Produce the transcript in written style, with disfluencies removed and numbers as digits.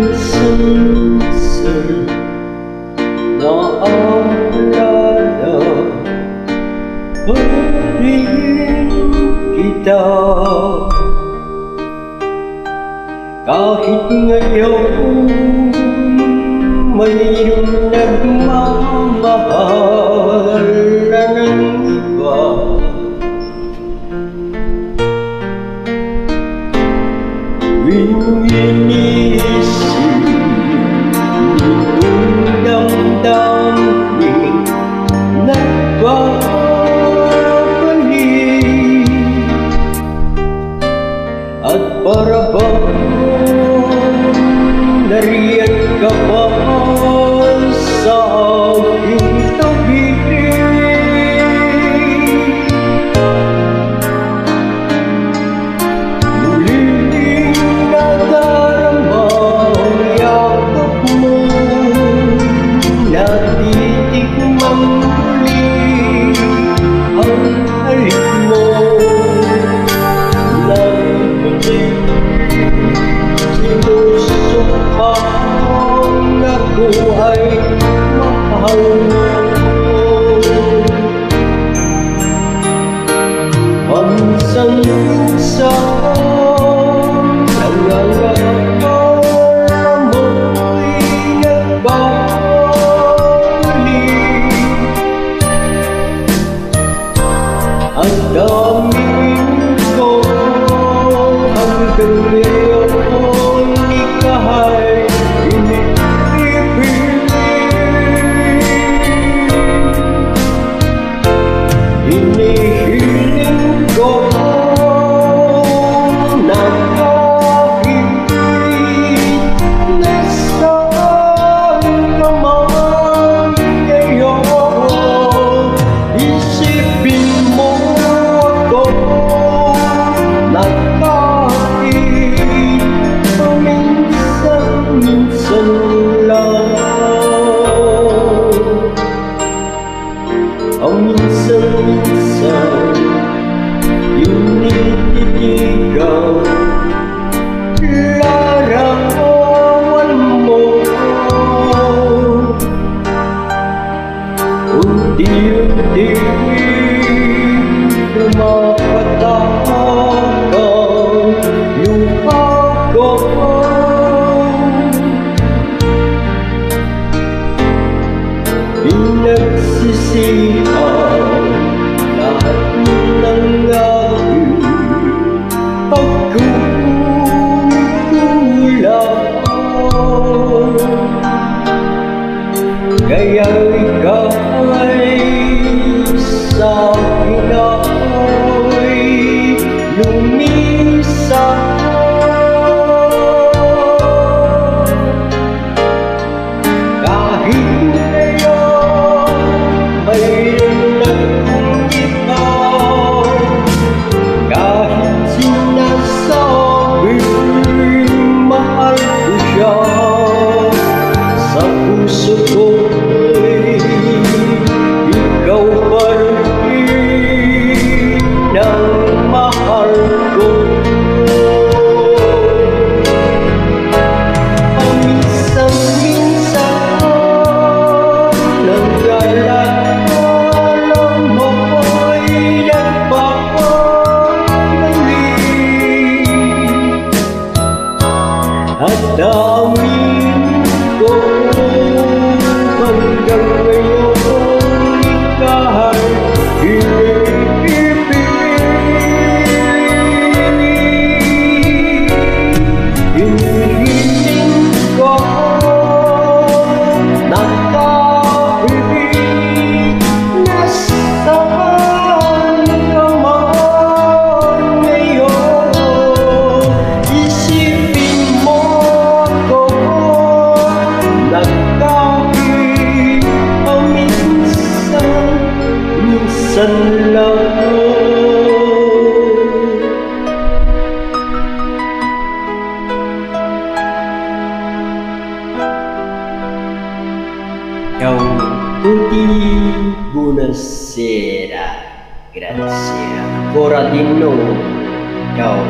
minsan naalala pa rin kita. Kahit ngayon mayroong nagmamahal na ng iba, tuwing iniisip nitong damdamin nagbabalik, at para bang nariyan ka pa sa aking tabi. Muling nadarama ang yakap mo, natitikmang muli ang halik mo. Sinusubang ako ay mahal mo. Paminsan-minsan nangangaral mo'y nagbabalik, ang daming ko hanggang ngayon ika'y iniibig. Hinihiling ko na kahit nasaan ka man ngayon, isipin mo ako na kahit paminsan-minsan lang. Ang minsan-minsan tinititigaw larawan mo, unti-unti lumapatakaw luha ko. Pinagsisihan lahat ng aking pagkukulang, kaya ika'y sa akin ay lumisan. Kahit ngayon mayroon akong iba, kahit sinasabing mahal ko siya, sa puso ko'y ikaw pa rin ang mahal ko. Paminsan-minsan naglalala mo'y nagbabalik, at daming ko hanggang ngayon ika'y iniibig. Hinihiling ko na kahit nasaan ka man ngayon, isipin mo ako na kahit paminsan-minsan lang. Ciao tutti, buonasera, grazie ancora di nuovo, ciao.